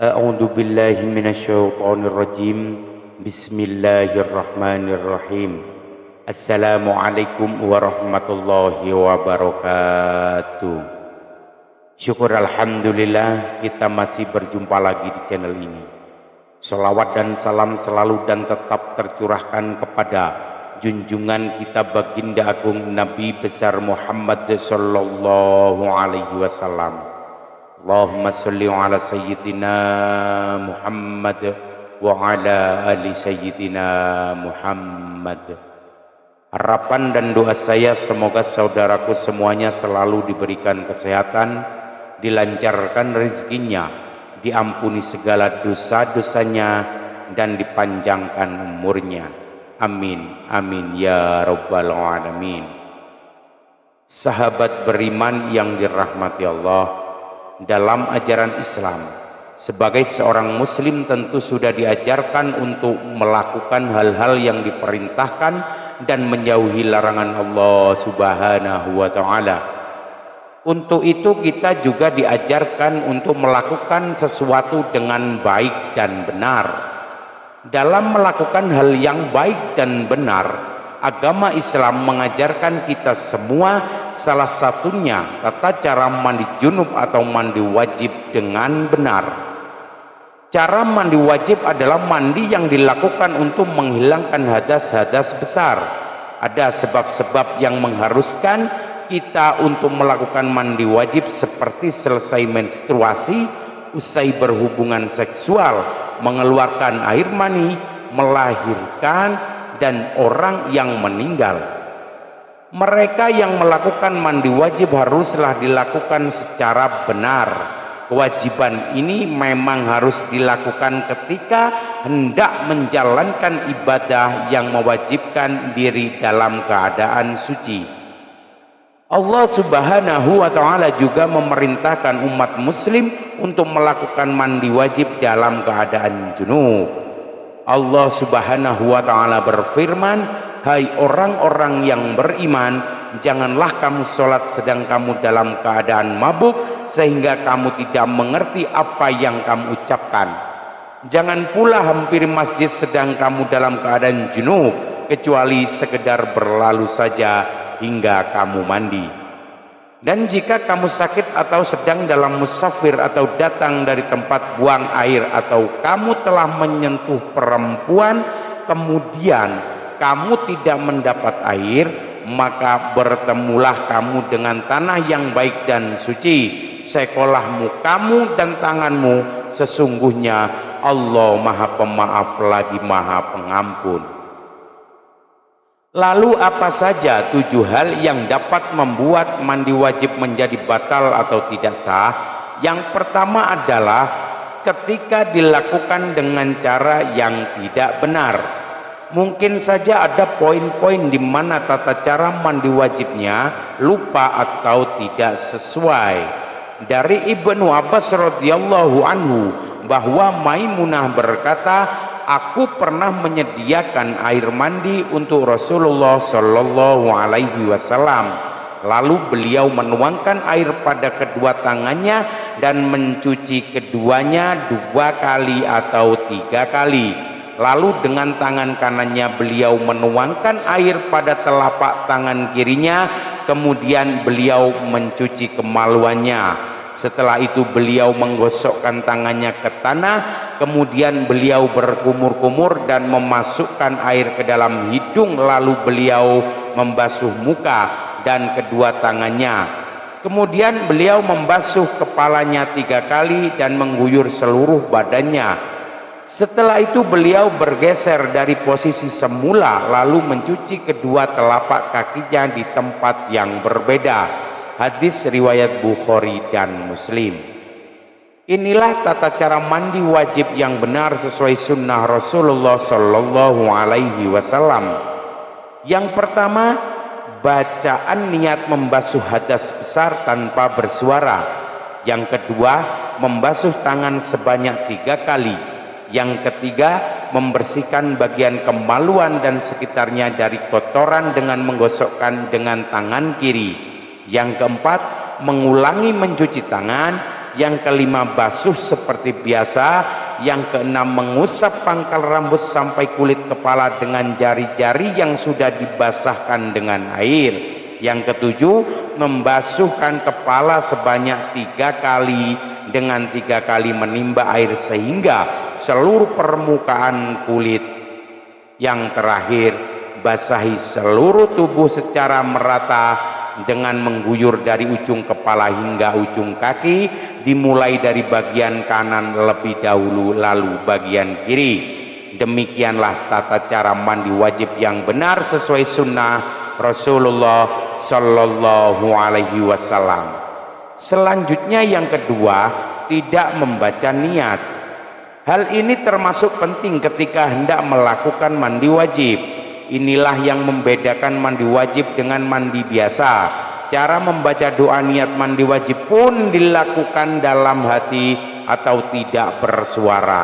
A'udzu billahi minasyaitonir rajim. Bismillahirrahmanirrahim. Assalamualaikum warahmatullahi wabarakatuh. Syukur alhamdulillah kita masih berjumpa lagi di channel ini. Sholawat dan salam selalu dan tetap tercurahkan kepada junjungan kita baginda agung Nabi besar Muhammad sallallahu alaihi wasallam. Allahumma sholli ala sayyidina Muhammad wa ala ali sayyidina Muhammad. Harapan dan doa saya semoga saudaraku semuanya selalu diberikan kesehatan, dilancarkan rezekinya, diampuni segala dosa-dosanya dan dipanjangkan umurnya. Amin amin ya rabbal alamin. Sahabat beriman yang dirahmati Allah, dalam ajaran Islam sebagai seorang muslim tentu sudah diajarkan untuk melakukan hal-hal yang diperintahkan dan menjauhi larangan Allah Subhanahu wa taala. Untuk itu kita juga diajarkan untuk melakukan sesuatu dengan baik dan benar. Dalam melakukan hal yang baik dan benar, agama Islam mengajarkan kita semua, salah satunya tata cara mandi junub atau mandi wajib dengan benar. Cara mandi wajib adalah mandi yang dilakukan untuk menghilangkan hadas-hadas besar. Ada sebab-sebab yang mengharuskan kita untuk melakukan mandi wajib seperti selesai menstruasi, usai berhubungan seksual, mengeluarkan air mani, melahirkan, dan orang yang meninggal. Mereka yang melakukan mandi wajib haruslah dilakukan secara benar. Kewajiban ini memang harus dilakukan ketika hendak menjalankan ibadah yang mewajibkan diri dalam keadaan suci. Allah Subhanahu wa taala juga memerintahkan umat muslim untuk melakukan mandi wajib dalam keadaan junub. Allah Subhanahu wa taala berfirman, "Hai orang-orang yang beriman, janganlah kamu sholat sedang kamu dalam keadaan mabuk sehingga kamu tidak mengerti apa yang kamu ucapkan. Jangan pula hampiri masjid sedang kamu dalam keadaan junub kecuali sekedar berlalu saja hingga kamu mandi. Dan jika kamu sakit atau sedang dalam musafir atau datang dari tempat buang air atau kamu telah menyentuh perempuan kemudian kamu tidak mendapat air, maka bertemulah kamu dengan tanah yang baik dan suci. Sekolahmu kamu dan tanganmu, sesungguhnya Allah Maha Pemaaf lagi Maha Pengampun." Lalu apa saja 7 hal yang dapat membuat mandi wajib menjadi batal atau tidak sah? Yang pertama adalah ketika dilakukan dengan cara yang tidak benar. Mungkin saja ada poin-poin di mana tata cara mandi wajibnya lupa atau tidak sesuai. Dari Ibnu Abbas radhiyallahu anhu bahwa Maimunah berkata, "Aku pernah menyediakan air mandi untuk Rasulullah Shallallahu alaihi wasallam. Lalu beliau menuangkan air pada kedua tangannya dan mencuci keduanya 2 kali atau 3 kali. Lalu dengan tangan kanannya beliau menuangkan air pada telapak tangan kirinya, kemudian beliau mencuci kemaluannya. Setelah itu beliau menggosokkan tangannya ke tanah, kemudian beliau berkumur-kumur dan memasukkan air ke dalam hidung, lalu beliau membasuh muka dan kedua tangannya. Kemudian beliau membasuh kepalanya 3 kali dan mengguyur seluruh badannya. Setelah itu beliau bergeser dari posisi semula lalu mencuci kedua telapak kakinya di tempat yang berbeda." Hadis riwayat Bukhari dan Muslim. Inilah tata cara mandi wajib yang benar sesuai sunnah Rasulullah Sallallahu alaihi wasallam. Yang pertama, bacaan niat membasuh hadas besar tanpa bersuara. Yang kedua, membasuh tangan sebanyak 3 kali. Yang ketiga, membersihkan bagian kemaluan dan sekitarnya dari kotoran dengan menggosokkan dengan tangan kiri. Yang keempat, mengulangi mencuci tangan. yang kelima basuh seperti biasa, yang keenam mengusap pangkal rambut sampai kulit kepala dengan jari-jari yang sudah dibasahkan dengan air, yang ketujuh membasuhkan kepala sebanyak 3 kali dengan 3 kali menimba air sehingga seluruh permukaan kulit, yang terakhir basahi seluruh tubuh secara merata dengan mengguyur dari ujung kepala hingga ujung kaki, dimulai dari bagian kanan lebih dahulu lalu bagian kiri. Demikianlah tata cara mandi wajib yang benar sesuai sunnah Rasulullah Shallallahu Alaihi Wasallam. Selanjutnya yang kedua, tidak membaca niat. Hal ini termasuk penting ketika hendak melakukan mandi wajib. Inilah yang membedakan mandi wajib dengan mandi biasa. Cara membaca doa niat mandi wajib pun dilakukan dalam hati atau tidak bersuara.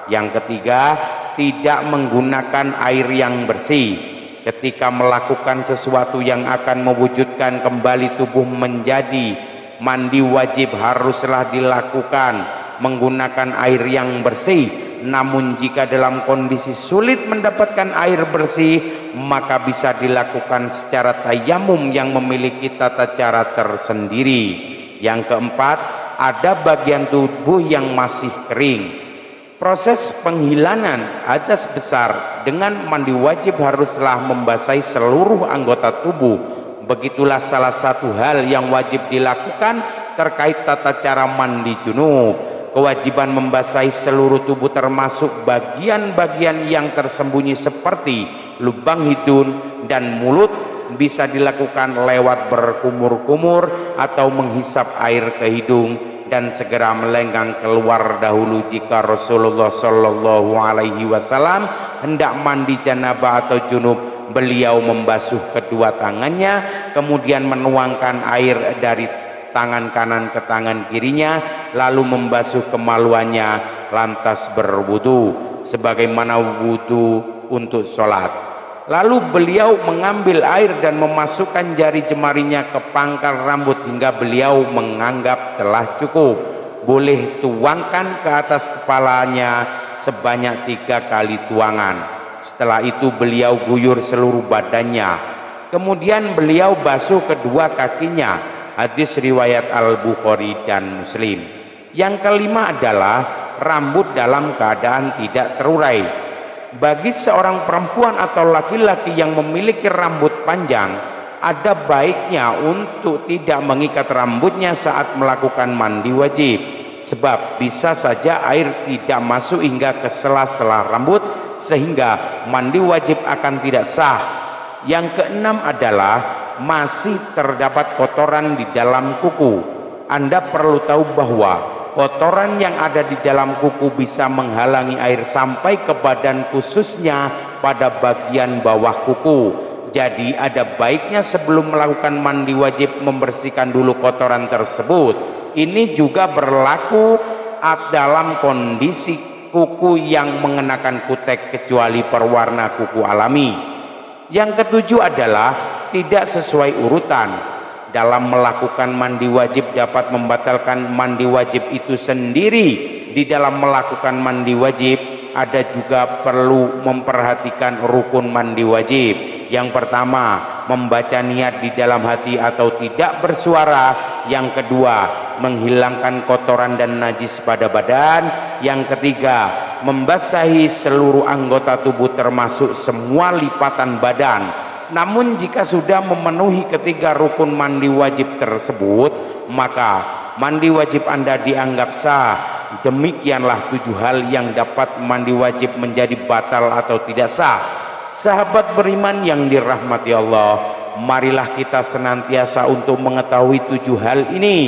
Yang ketiga, tidak menggunakan air yang bersih. Ketika melakukan sesuatu yang akan mewujudkan kembali tubuh menjadi mandi wajib, haruslah dilakukan menggunakan air yang bersih. Namun jika dalam kondisi sulit mendapatkan air bersih, maka bisa dilakukan secara tayamum yang memiliki tata cara tersendiri. Yang keempat, ada bagian tubuh yang masih kering. Proses penghilangan hadas besar dengan mandi wajib haruslah membasahi seluruh anggota tubuh. Begitulah salah satu hal yang wajib dilakukan terkait tata cara mandi junub. Kewajiban membasahi seluruh tubuh termasuk bagian-bagian yang tersembunyi seperti lubang hidung dan mulut bisa dilakukan lewat berkumur-kumur atau menghisap air ke hidung dan segera melenggang keluar dahulu. Jika Rasulullah Shallallahu Alaihi Wasallam hendak mandi janabah atau junub, beliau membasuh kedua tangannya, kemudian menuangkan air dari tangan kanan ke tangan kirinya, lalu membasuh kemaluannya, lantas berwudu sebagaimana wudu untuk sholat. Lalu beliau mengambil air dan memasukkan jari jemarinya ke pangkal rambut hingga beliau menganggap telah cukup. Boleh tuangkan ke atas kepalanya sebanyak 3 kali tuangan. Setelah itu beliau guyur seluruh badannya, kemudian beliau basuh kedua kakinya. Hadis riwayat Al-Bukhari dan Muslim. Yang kelima adalah rambut dalam keadaan tidak terurai. Bagi seorang perempuan atau laki-laki yang memiliki rambut panjang, ada baiknya untuk tidak mengikat rambutnya saat melakukan mandi wajib, sebab bisa saja air tidak masuk hingga ke sela-sela rambut sehingga mandi wajib akan tidak sah. Yang keenam adalah masih terdapat kotoran di dalam kuku. Anda perlu tahu bahwa kotoran yang ada di dalam kuku bisa menghalangi air sampai ke badan, khususnya pada bagian bawah kuku. Jadi ada baiknya sebelum melakukan mandi wajib membersihkan dulu kotoran tersebut. Ini juga berlaku dalam kondisi kuku yang mengenakan kutek kecuali perwarna kuku alami. Yang ketujuh adalah tidak sesuai urutan. Dalam melakukan mandi wajib dapat membatalkan mandi wajib itu sendiri. Di dalam melakukan mandi wajib ada juga perlu memperhatikan rukun mandi wajib. Yang pertama, membaca niat di dalam hati atau tidak bersuara. Yang kedua, menghilangkan kotoran dan najis pada badan. Yang ketiga, membasahi seluruh anggota tubuh termasuk semua lipatan badan. Namun jika sudah memenuhi ketiga rukun mandi wajib tersebut, maka mandi wajib Anda dianggap sah. Demikianlah 7 hal yang dapat mandi wajib menjadi batal atau tidak sah. Sahabat beriman yang dirahmati Allah, marilah kita senantiasa untuk mengetahui 7 hal ini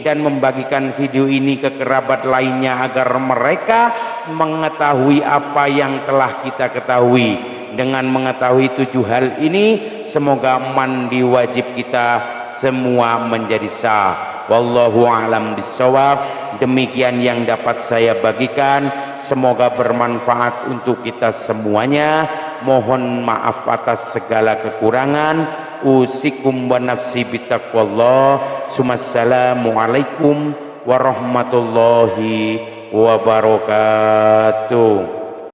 dan membagikan video ini ke kerabat lainnya agar mereka mengetahui apa yang telah kita ketahui. Dengan mengetahui 7 hal ini, semoga mandi wajib kita semua menjadi sah. Wallahu a'lam bishawab. Demikian yang dapat saya bagikan, semoga bermanfaat untuk kita semuanya. Mohon maaf atas segala kekurangan. Usikum wa nafsi bitaqwallah. Assalamualaikum warahmatullahi wabarakatuh.